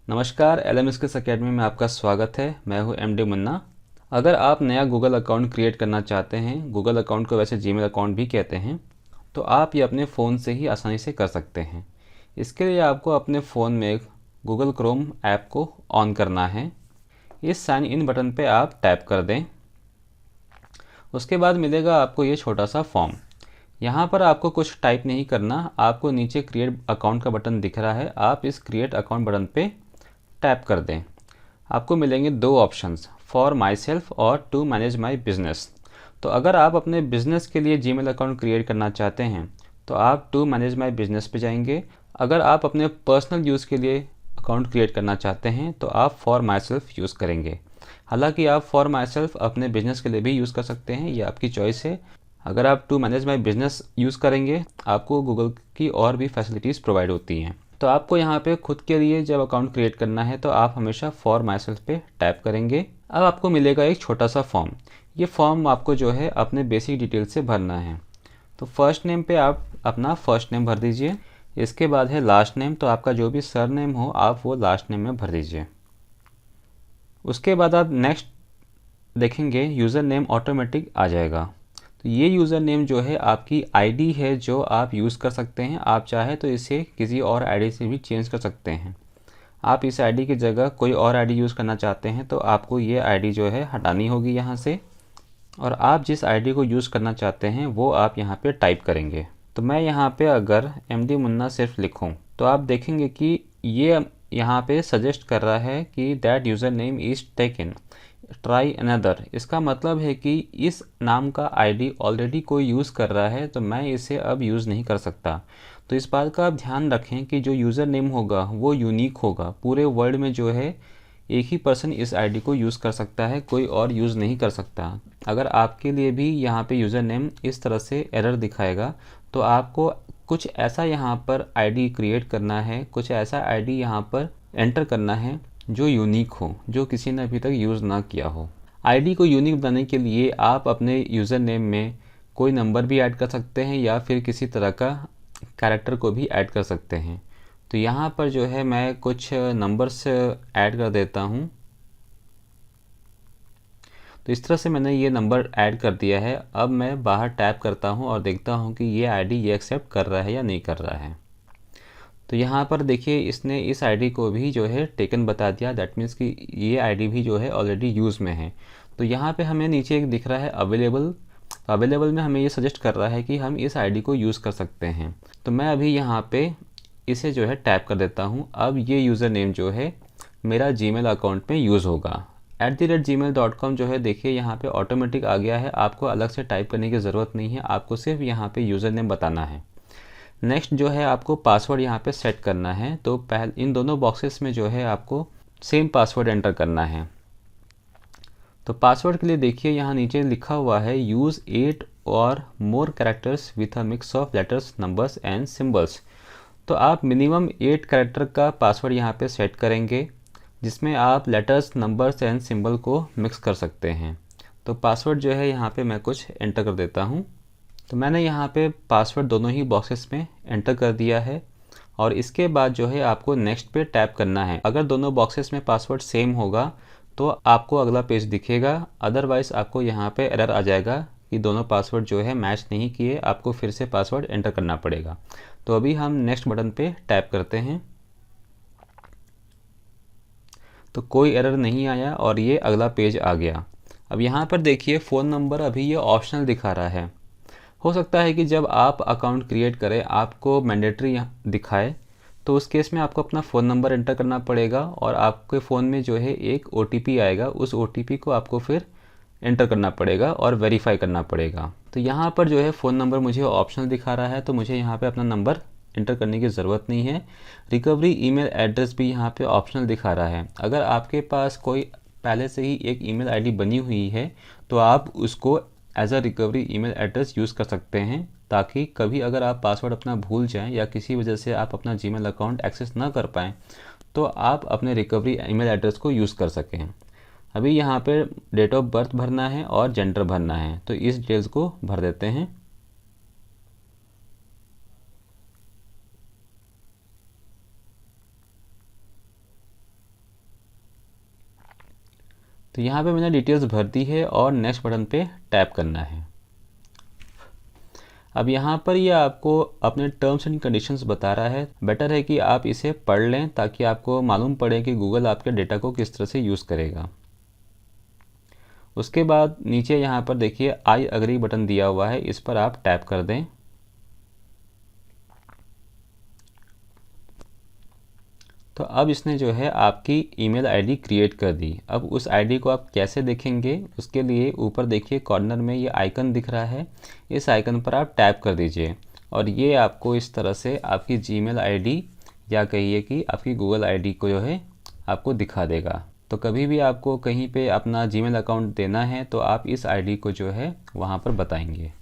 नमस्कार, L skills academy में आपका स्वागत है। मैं हूं एमडी मुन्ना। अगर आप नया गूगल अकाउंट क्रिएट करना चाहते हैं, गूगल अकाउंट को वैसे जीमेल अकाउंट भी कहते हैं, तो आप ये अपने फ़ोन से ही आसानी से कर सकते हैं। इसके लिए आपको अपने फ़ोन में गूगल क्रोम ऐप को ऑन करना है। इस साइन इन बटन पे आप टैप कर दें। उसके बाद मिलेगा आपको ये छोटा सा फॉर्म। यहाँ पर आपको कुछ टाइप नहीं करना, आपको नीचे क्रिएट अकाउंट का बटन दिख रहा है, आप इस क्रिएट अकाउंट बटन पे टैप कर दें। आपको मिलेंगे दो ऑप्शंस, फॉर माई सेल्फ और टू मैनेज माई बिजनेस। तो अगर आप अपने बिजनेस के लिए जीमेल अकाउंट क्रिएट करना चाहते हैं तो आप टू मैनेज माई बिजनेस पे जाएंगे। अगर आप अपने पर्सनल यूज़ के लिए अकाउंट क्रिएट करना चाहते हैं तो आप फॉर माई सेल्फ यूज़ करेंगे। हालांकि आप फॉर माई सेल्फ अपने बिजनेस के लिए भी यूज़ कर सकते हैं, ये आपकी चॉइस है। अगर आप to manage my business use करेंगे आपको गूगल की और भी फैसिलिटीज़ प्रोवाइड होती हैं। तो आपको यहाँ पे खुद के लिए जब अकाउंट क्रिएट करना है तो आप हमेशा फॉर माई सेल्फ पे टैप करेंगे। अब आपको मिलेगा एक छोटा सा फॉर्म। ये फॉर्म आपको जो है अपने बेसिक डिटेल से भरना है। तो फर्स्ट नेम पे आप अपना फर्स्ट नेम भर दीजिए। इसके बाद है लास्ट नेम, तो आपका जो भी सर नेम हो आप वो लास्ट नेम में भर दीजिए। उसके बाद आप नेक्स्ट देखेंगे यूज़र नेम ऑटोमेटिक आ जाएगा। तो ये यूज़र नेम जो है आपकी आईडी है जो आप यूज़ कर सकते हैं। आप चाहे तो इसे किसी और आईडी से भी चेंज कर सकते हैं। आप इस आईडी की जगह कोई और आईडी यूज़ करना चाहते हैं तो आपको ये आईडी जो है हटानी होगी यहाँ से, और आप जिस आईडी को यूज़ करना चाहते हैं वो आप यहाँ पे टाइप करेंगे। तो मैं यहाँ पे अगर एमडी मुन्ना सिर्फ लिखूँ तो आप देखेंगे कि ये यहाँ पे सजेस्ट कर रहा है कि that user name is taken, try another. इसका मतलब है कि इस नाम का आईडी ऑलरेडी कोई यूज़ कर रहा है तो मैं इसे अब यूज़ नहीं कर सकता। तो इस बात का आप ध्यान रखें कि जो यूज़र नेम होगा वो यूनिक होगा। पूरे वर्ल्ड में जो है एक ही पर्सन इस आईडी को यूज़ कर सकता है, कोई और यूज़ नहीं कर सकता। अगर आपके लिए भी यहाँ पे यूज़र नेम इस तरह से एरर दिखाएगा तो आपको कुछ ऐसा यहाँ पर आईडी क्रिएट करना है, कुछ ऐसा आईडी यहाँ पर एंटर करना है जो यूनिक हो, जो किसी ने अभी तक यूज़ ना किया हो। आईडी को यूनिक बनाने के लिए आप अपने यूज़र नेम में कोई नंबर भी ऐड कर सकते हैं या फिर किसी तरह का कैरेक्टर को भी ऐड कर सकते हैं। तो यहाँ पर जो है मैं कुछ नंबर्स ऐड कर देता हूँ। तो इस तरह से मैंने ये नंबर ऐड कर दिया है। अब मैं बाहर टैप करता हूँ और देखता हूँ कि ये आईडी ये एक्सेप्ट कर रहा है या नहीं कर रहा है। तो यहाँ पर देखिए इसने इस आईडी को भी जो है टेकन बता दिया। दैट मीन्स कि ये आईडी भी जो है ऑलरेडी यूज़ में है। तो यहाँ पे हमें नीचे एक दिख रहा है अवेलेबल। अवेलेबल में हमें ये सजेस्ट कर रहा है कि हम इस आईडी को यूज़ कर सकते हैं। तो मैं अभी यहाँ पे इसे जो है टैप कर देता हूँ। अब ये यूज़र नेम जो है मेरा जीमेल अकाउंट में यूज़ होगा। @gmail.com जो है देखिए यहाँ पे ऑटोमेटिक आ गया है। आपको अलग से टाइप करने की ज़रूरत नहीं है, आपको सिर्फ यहाँ पे यूज़र नेम बताना है। नेक्स्ट जो है आपको पासवर्ड यहाँ पे सेट करना है। तो पहले इन दोनों बॉक्सेस में जो है आपको सेम पासवर्ड एंटर करना है। तो पासवर्ड के लिए देखिए यहाँ नीचे लिखा हुआ है यूज़ 8 और more characters with a mix of letters, numbers and symbols. तो आप मिनिमम 8 कैरेक्टर का पासवर्ड यहाँ पे सेट करेंगे जिसमें आप लेटर्स, नंबर्स एंड सिंबल को मिक्स कर सकते हैं। तो पासवर्ड जो है यहाँ पे मैं कुछ एंटर कर देता हूँ। तो मैंने यहाँ पे पासवर्ड दोनों ही बॉक्सेस में एंटर कर दिया है और इसके बाद जो है आपको नेक्स्ट पे टैप करना है। अगर दोनों बॉक्सेस में पासवर्ड सेम होगा तो आपको अगला पेज दिखेगा, अदरवाइज़ आपको यहाँ पे एरर आ जाएगा कि दोनों पासवर्ड जो है मैच नहीं किए, आपको फिर से पासवर्ड एंटर करना पड़ेगा। तो अभी हम नेक्स्ट बटन पे टैप करते हैं। तो कोई एरर नहीं आया और ये अगला पेज आ गया। अब यहाँ पर देखिए फ़ोन नंबर अभी ये ऑप्शनल दिखा रहा है। हो सकता है कि जब आप अकाउंट क्रिएट करें आपको मैंडेटरी दिखाए, तो उस केस में आपको अपना फ़ोन नंबर एंटर करना पड़ेगा और आपके फ़ोन में जो है एक ओटीपी आएगा, उस ओटीपी को आपको फिर एंटर करना पड़ेगा और वेरीफाई करना पड़ेगा। तो यहाँ पर जो है फ़ोन नंबर मुझे ऑप्शनल दिखा रहा है, तो मुझे यहाँ पे अपना नंबर एंटर करने की ज़रूरत नहीं है। रिकवरी ईमेल एड्रेस भी यहाँ पे ऑप्शनल दिखा रहा है। अगर आपके पास कोई पहले से ही एक ईमेल आईडी बनी हुई है तो आप उसको as a recovery email address use कर सकते हैं, ताकि कभी अगर आप पासवर्ड अपना भूल जाएं या किसी वजह से आप अपना जीमेल अकाउंट एक्सेस ना कर पाएँ तो आप अपने रिकवरी ईमेल एड्रेस को यूज़ कर सकें। अभी यहाँ पे डेट ऑफ बर्थ भरना है और जेंडर भरना है, तो इस डिटेल्स को भर देते हैं। तो यहाँ पे मैंने डिटेल्स भर दी है और नेक्स्ट बटन पे टैप करना है। अब यहाँ पर ये आपको अपने टर्म्स एंड कंडीशंस बता रहा है। बेटर है कि आप इसे पढ़ लें ताकि आपको मालूम पड़े कि गूगल आपके डेटा को किस तरह से यूज़ करेगा। उसके बाद नीचे यहाँ पर देखिए आई अग्री बटन दिया हुआ है, इस पर आप टैप कर दें। तो अब इसने जो है आपकी ईमेल आईडी क्रिएट कर दी। अब उस आईडी को आप कैसे देखेंगे, उसके लिए ऊपर देखिए कॉर्नर में ये आइकन दिख रहा है, इस आइकन पर आप टैप कर दीजिए और ये आपको इस तरह से आपकी जीमेल आईडी या कहिए कि आपकी गूगल आईडी को जो है आपको दिखा देगा। तो कभी भी आपको कहीं पे अपना जीमेल अकाउंट देना है तो आप इस आईडी को जो है वहाँ पर बताएंगे।